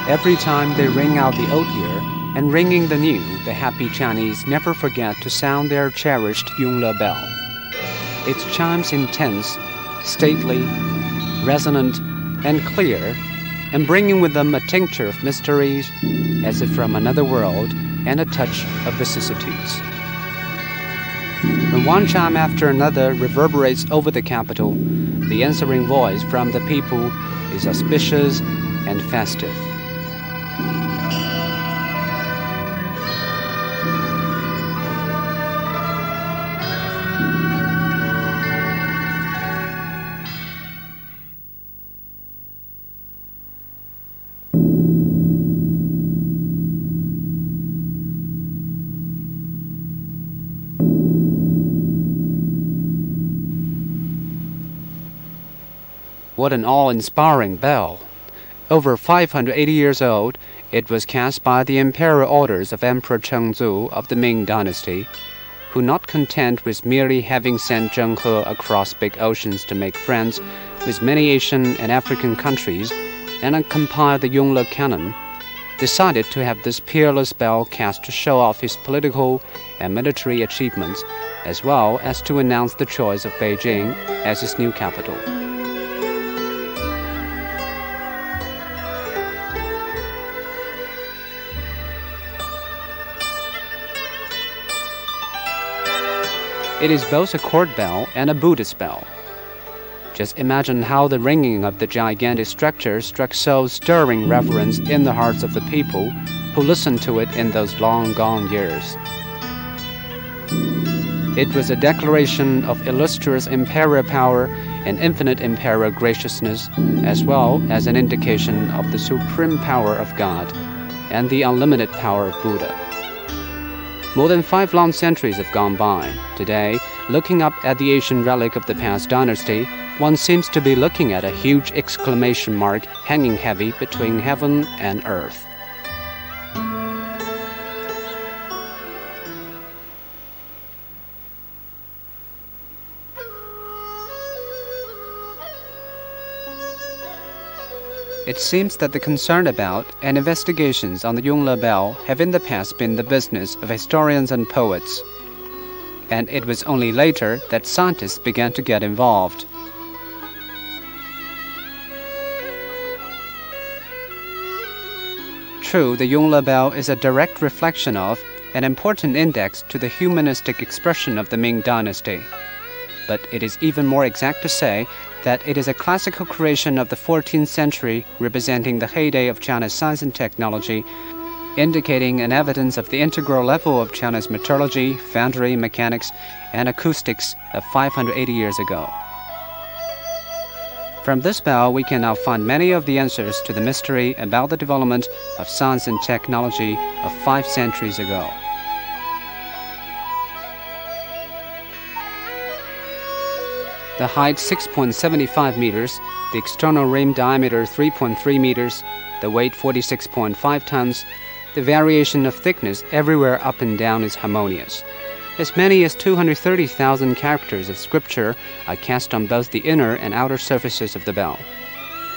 Every time they ring out the old year and ringing the new, the happy Chinese never forget to sound their cherished Yongle bell. Its chimes intense, stately, resonant, and clear, and bringing with them a tincture of mysteries as if from another world and a touch of vicissitudes. When one chime after another reverberates over the capital, the answering voice from the people is auspicious and festive. What an awe-inspiring bell! Over 580 years old, it was cast by the imperial orders of Emperor Chengzu of the Ming Dynasty, who, not content with merely having sent Zheng He across big oceans to make friends with many Asian and African countries and compile the Yongle canon, decided to have this peerless bell cast to show off his political and military achievements, as well as to announce the choice of Beijing as his new capital. It is both a court bell and a Buddhist bell. Just imagine how the ringing of the gigantic structure struck so stirring reverence in the hearts of the people who listened to it in those long-gone years. It was a declaration of illustrious imperial power and infinite imperial graciousness, as well as an indication of the supreme power of God and the unlimited power of Buddha. More than 5 long centuries have gone by. Today, looking up at the Asian relic of the past dynasty, one seems to be looking at a huge exclamation mark hanging heavy between heaven and earth. It seems that the concern about and investigations on the Yongle bell have in the past been the business of historians and poets, and it was only later that scientists began to get involved. True, the Yongle bell is a direct reflection of, an important index to the humanistic expression of the Ming Dynasty. But it is even more exact to say that it is a classical creation of the 14th century representing the heyday of China's science and technology, indicating an evidence of the integral level of China's metallurgy, foundry, mechanics, and acoustics of 580 years ago. From this bell, we can now find many of the answers to the mystery about the development of science and technology of 5 centuries ago. The height 6.75 meters, the external rim diameter 3.3 meters, the weight 46.5 tons, the variation of thickness everywhere up and down is harmonious. As many as 230,000 characters of scripture are cast on both the inner and outer surfaces of the bell.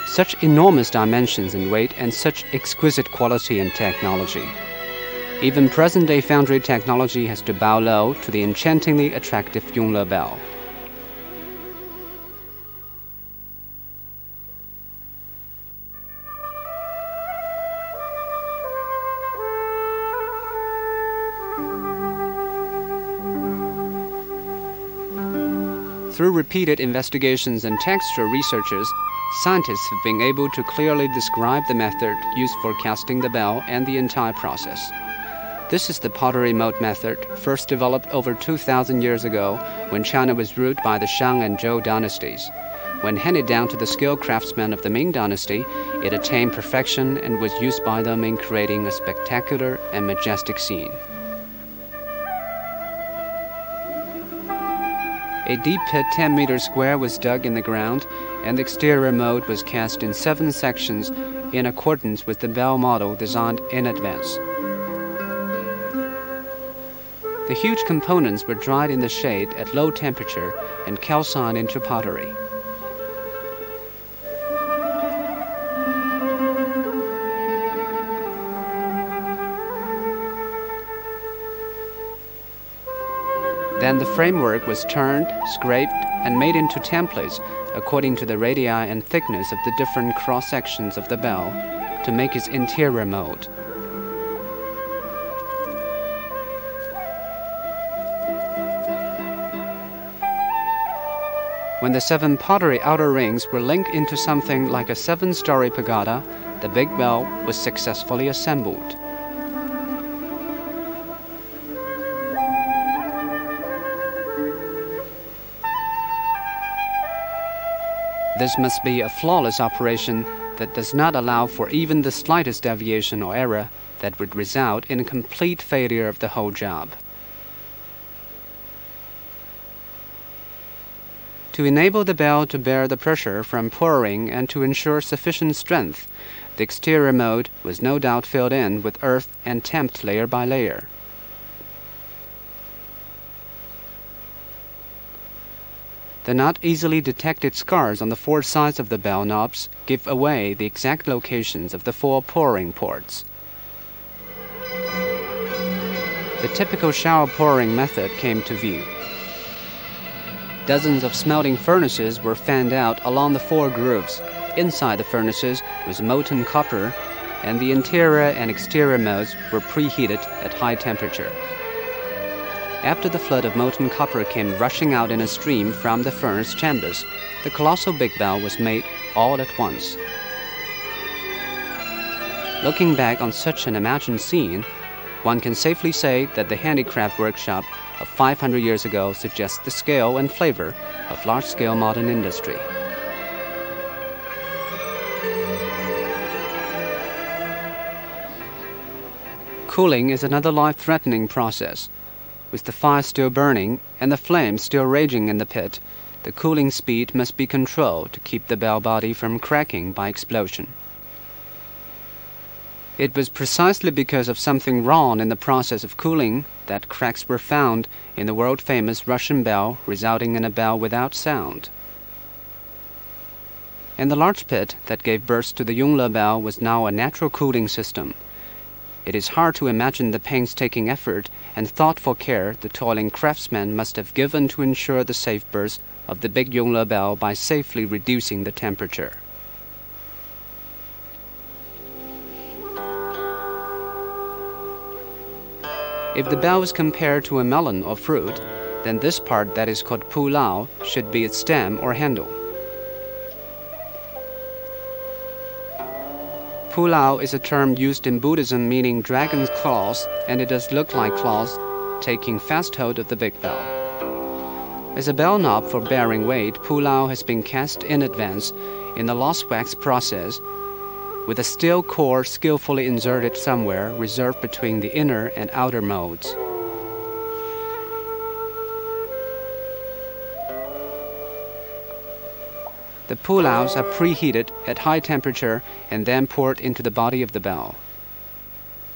Such enormous dimensions and weight and such exquisite quality and technology. Even present-day foundry technology has to bow low to the enchantingly attractive Yongle bell. Through repeated investigations and textual researches, scientists have been able to clearly describe the method used for casting the bell and the entire process. This is the pottery mold method, first developed over 2,000 years ago when China was ruled by the Shang and Zhou dynasties. When handed down to the skilled craftsmen of the Ming Dynasty, it attained perfection and was used by them in creating a spectacular and majestic scene. A deep pit 10 meters square was dug in the ground, and the exterior mold was cast in 7 sections in accordance with the bell model designed in advance. The huge components were dried in the shade at low temperature and calcined into pottery. Then the framework was turned, scraped, and made into templates according to the radii and thickness of the different cross-sections of the bell to make its interior mold. When the 7 pottery outer rings were linked into something like a 7-story pagoda, the big bell was successfully assembled. This must be a flawless operation that does not allow for even the slightest deviation or error that would result in a complete failure of the whole job. To enable the bell to bear the pressure from pouring and to ensure sufficient strength, the exterior mold was no doubt filled in with earth and tamped layer by layer. The not easily detected scars on the 4 sides of the bell knobs give away the exact locations of the 4 pouring ports. The typical shower pouring method came to view. Dozens of smelting furnaces were fanned out along the 4 grooves. Inside the furnaces was molten copper, and the interior and exterior molds were preheated at high temperature. After the flood of molten copper came rushing out in a stream from the furnace chambers, the colossal big bell was made all at once. Looking back on such an imagined scene, one can safely say that the handicraft workshop of 500 years ago suggests the scale and flavor of large-scale modern industry. Cooling is another life-threatening process. With the fire still burning and the flames still raging in the pit, the cooling speed must be controlled to keep the bell body from cracking by explosion. It was precisely because of something wrong in the process of cooling that cracks were found in the world-famous Russian bell, resulting in a bell without sound. And the large pit that gave birth to the Yongle bell was now a natural cooling system. It is hard to imagine the painstaking effort and thoughtful care the toiling craftsmen must have given to ensure the safe burst of the big Yongle bell by safely reducing the temperature. If the bell is compared to a melon or fruit, then this part that is called pu lao should be its stem or handle. Pu lao is a term used in Buddhism meaning dragon's claws, and it does look like claws taking fast hold of the big bell. As a bell knob for bearing weight, pu lao has been cast in advance in the lost wax process, with a steel core skillfully inserted somewhere reserved between the inner and outer molds. The pu laos are preheated at high temperature and then poured into the body of the bell.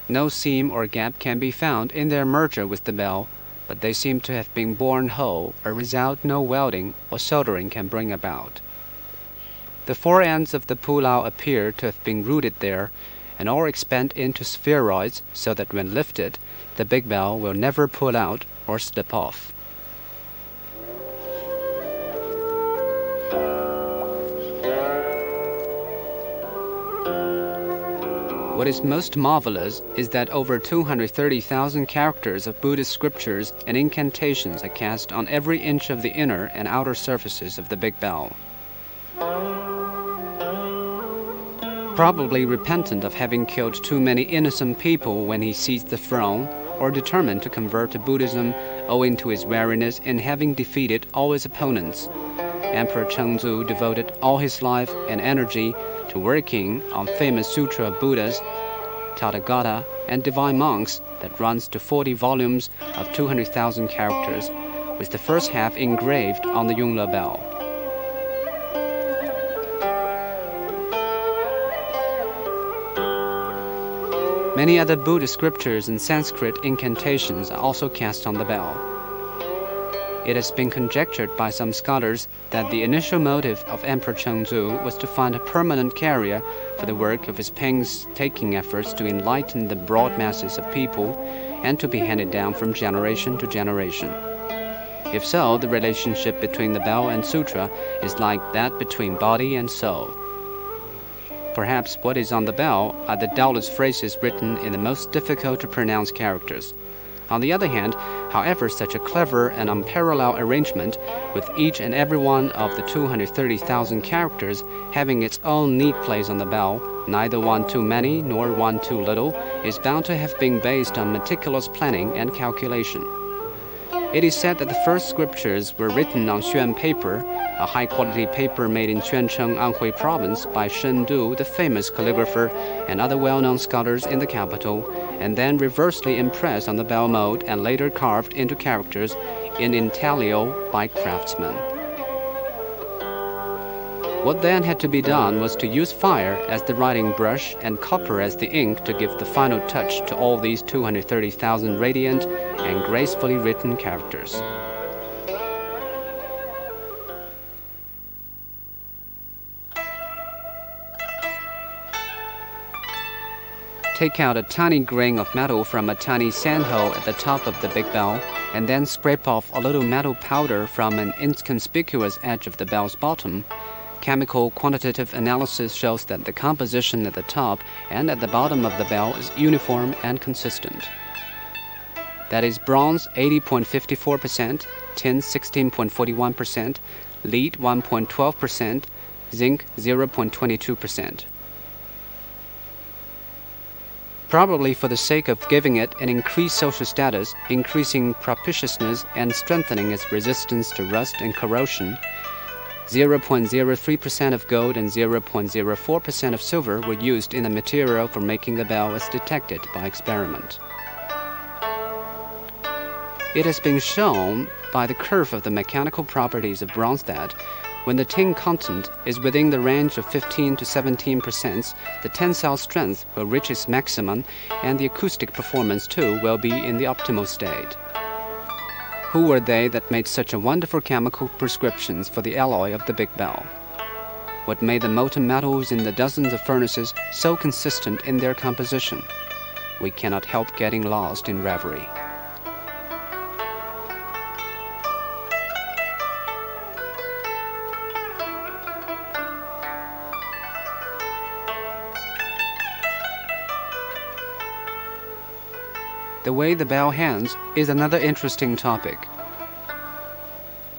No seam or gap can be found in their merger with the bell, but they seem to have been born whole, a result no welding or soldering can bring about. The 4 ends of the pu lao appear to have been rooted there, and all expand into spheroids so that when lifted, the big bell will never pull out or slip off. What is most marvelous is that over 230,000 characters of Buddhist scriptures and incantations are cast on every inch of the inner and outer surfaces of the big bell. Probably repentant of having killed too many innocent people when he seized the throne, or determined to convert to Buddhism owing to his wariness in having defeated all his opponents, Emperor Chengzu devoted all his life and energy to working on famous Sutra of Buddhas, Tathagata, and divine monks that runs to 40 volumes of 200,000 characters, with the first half engraved on the Yongle bell. Many other Buddhist scriptures and Sanskrit incantations are also cast on the bell. It has been conjectured by some scholars that the initial motive of Emperor Chengzu was to find a permanent carrier for the work of his painstaking efforts to enlighten the broad masses of people and to be handed down from generation to generation. If so, the relationship between the bell and sutra is like that between body and soul. Perhaps what is on the bell are the doubtless phrases written in the most difficult to pronounce characters. On the other hand, however, such a clever and unparalleled arrangement, with each and every one of the 230,000 characters having its own neat place on the bell, neither one too many nor one too little, is bound to have been based on meticulous planning and calculation. It is said that the first scriptures were written on xuan paper, a high-quality paper made in Quancheng, Anhui Province by Shen Du, the famous calligrapher, and other well-known scholars in the capital, and then reversely impressed on the bell mold and later carved into characters in intaglio by craftsmen. What then had to be done was to use fire as the writing brush and copper as the ink to give the final touch to all these 230,000 radiant and gracefully written characters. Take out a tiny grain of metal from a tiny sand hole at the top of the big bell, and then scrape off a little metal powder from an inconspicuous edge of the bell's bottom. Chemical quantitative analysis shows that the composition at the top and at the bottom of the bell is uniform and consistent. That is bronze 80.54%, tin 16.41%, lead 1.12%, zinc 0.22%. Probably for the sake of giving it an increased social status, increasing propitiousness, and strengthening its resistance to rust and corrosion, 0.03% of gold and 0.04% of silver were used in the material for making the bell as detected by experiment. It has been shown by the curve of the mechanical properties of bronze that, when the tin content is within the range of 15 to 17%, the tensile strength will reach its maximum and the acoustic performance too will be in the optimal state. Who were they that made such a wonderful chemical prescriptions for the alloy of the big bell? What made the molten metals in the dozens of furnaces so consistent in their composition? We cannot help getting lost in reverie. The way the bell hangs is another interesting topic.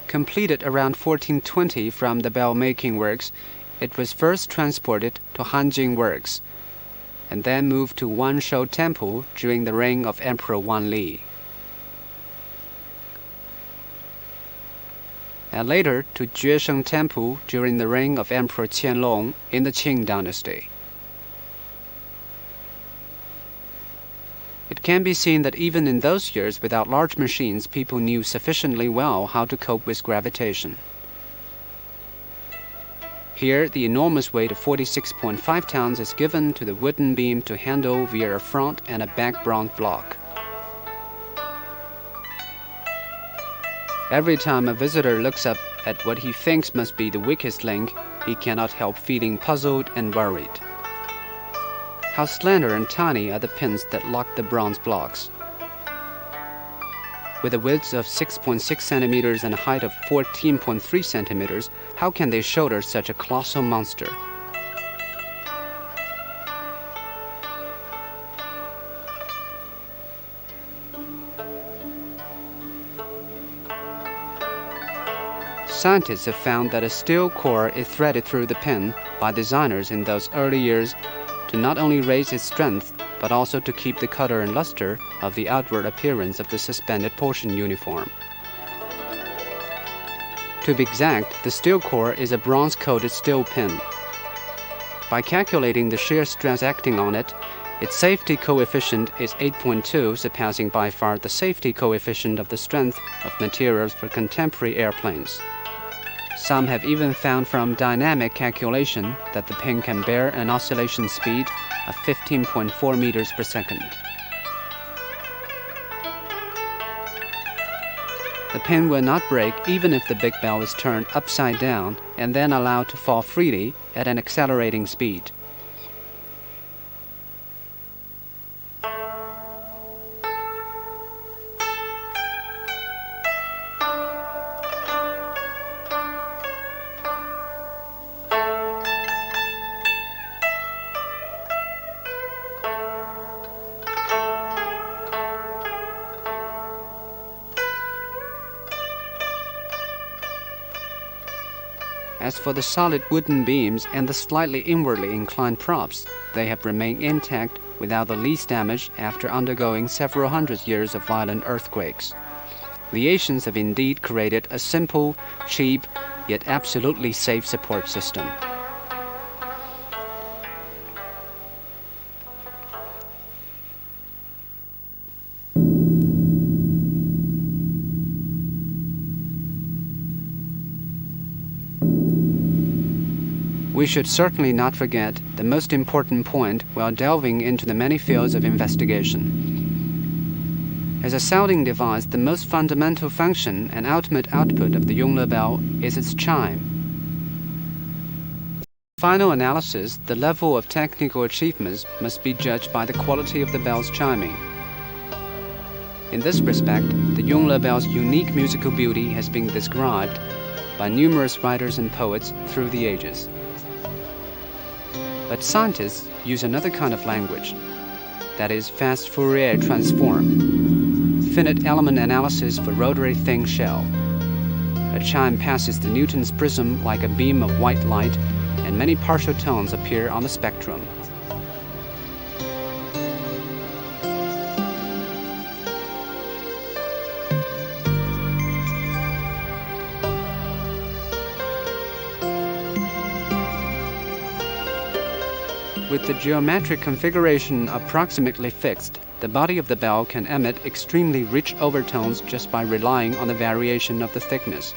Completed around 1420 from the bell-making works, it was first transported to Hanjin Works, and then moved to Wanshou Temple during the reign of Emperor Wanli, and later to Juesheng Temple during the reign of Emperor Qianlong in the Qing dynasty. It can be seen that even in those years without large machines, people knew sufficiently well how to cope with gravitation. Here, the enormous weight of 46.5 tons is given to the wooden beam to handle via a front and a back bronze block. Every time a visitor looks up at what he thinks must be the weakest link, he cannot help feeling puzzled and worried. How slender and tiny are the pins that lock the bronze blocks. With a width of 6.6 centimeters and a height of 14.3 centimeters, how can they shoulder such a colossal monster? Scientists have found that a steel core is threaded through the pin by designers in those early years to not only raise its strength, but also to keep the color and luster of the outward appearance of the suspended portion uniform. To be exact, the steel core is a bronze-coated steel pin. By calculating the shear stress acting on it, its safety coefficient is 8.2, surpassing by far the safety coefficient of the strength of materials for contemporary airplanes. Some have even found from dynamic calculation that the pin can bear an oscillation speed of 15.4 meters per second. The pin will not break even if the big bell is turned upside down and then allowed to fall freely at an accelerating speed. As for the solid wooden beams and the slightly inwardly inclined props, they have remained intact without the least damage after undergoing several hundred years of violent earthquakes. The Asians have indeed created a simple, cheap, yet absolutely safe support system. We should certainly not forget the most important point while delving into the many fields of investigation. As a sounding device, the most fundamental function and ultimate output of the Yongle bell is its chime. In final analysis, the level of technical achievements must be judged by the quality of the bell's chiming. In this respect, the Yongle bell's unique musical beauty has been described by numerous writers and poets through the ages. But scientists use another kind of language, that is fast Fourier transform, finite element analysis for rotary thin shell. A chime passes the Newton's prism like a beam of white light, and many partial tones appear on the spectrum. With the geometric configuration approximately fixed, the body of the bell can emit extremely rich overtones just by relying on the variation of the thickness.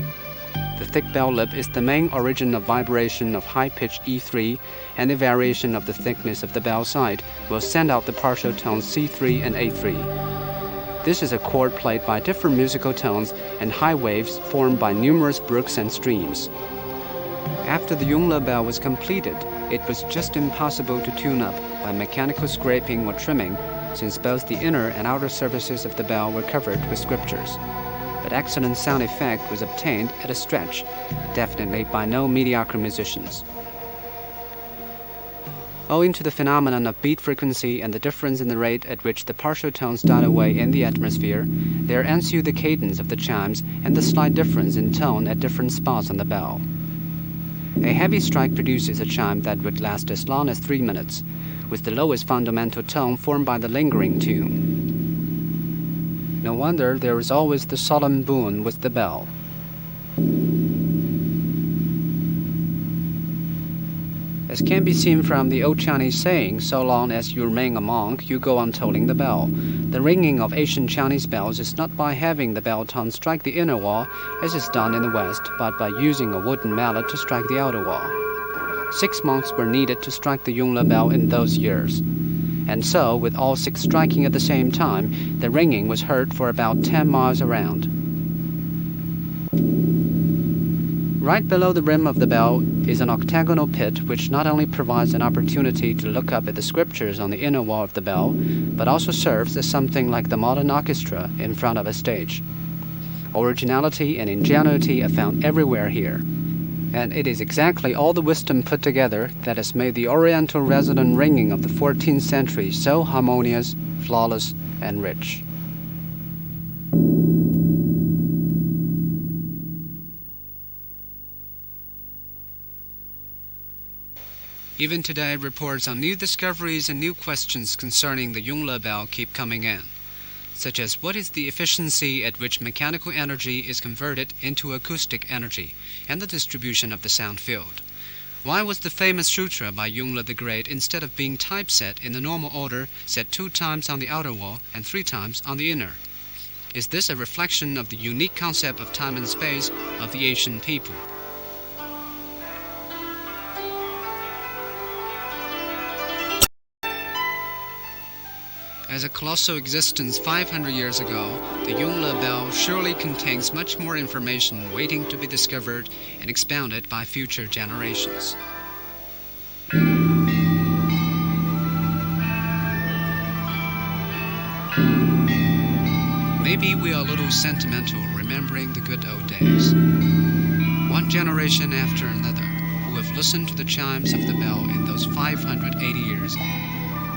The thick bell lip is the main origin of vibration of high-pitched E3, and the variation of the thickness of the bell side will send out the partial tones C3 and A3. This is a chord played by different musical tones and high waves formed by numerous brooks and streams. After the Yongle bell was completed, it was just impossible to tune up by mechanical scraping or trimming, since both the inner and outer surfaces of the bell were covered with scriptures. But excellent sound effect was obtained at a stretch, definitely by no mediocre musicians. Owing to the phenomenon of beat frequency and the difference in the rate at which the partial tones died away in the atmosphere, there ensue the cadence of the chimes and the slight difference in tone at different spots on the bell. A heavy strike produces a chime that would last as long as 3 minutes, with the lowest fundamental tone formed by the lingering tune. No wonder there is always the solemn boon with the bell. As can be seen from the old Chinese saying, so long as you remain a monk, you go on tolling the bell. The ringing of ancient Chinese bells is not by having the bell tone strike the inner wall, as is done in the West, but by using a wooden mallet to strike the outer wall. 6 monks were needed to strike the Yongle bell in those years. And so, with all 6 striking at the same time, the ringing was heard for about 10 miles around. Right below the rim of the bell is an octagonal pit which not only provides an opportunity to look up at the scriptures on the inner wall of the bell, but also serves as something like the modern orchestra in front of a stage. Originality and ingenuity are found everywhere here, and it is exactly all the wisdom put together that has made the oriental resonant ringing of the 14th century so harmonious, flawless, and rich. Even today, reports on new discoveries and new questions concerning the Yongle bell keep coming in, such as what is the efficiency at which mechanical energy is converted into acoustic energy, and the distribution of the sound field. Why was the famous sutra by Yongle the Great, instead of being typeset in the normal order, set 2 times on the outer wall and 3 times on the inner? Is this a reflection of the unique concept of time and space of the Asian people? As a colossal existence 500 years ago, the Yongle bell surely contains much more information waiting to be discovered and expounded by future generations. Maybe we are a little sentimental remembering the good old days. One generation after another who have listened to the chimes of the bell in those 580 years,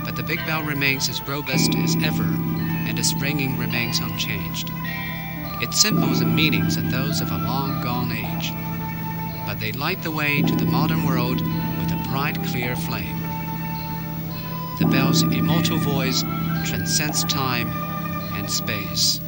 but the big bell remains as robust as ever, and its ringing remains unchanged. Its symbols and meanings are those of a long-gone age. but they light the way to the modern world with a bright, clear flame. The bell's immortal voice transcends time and space.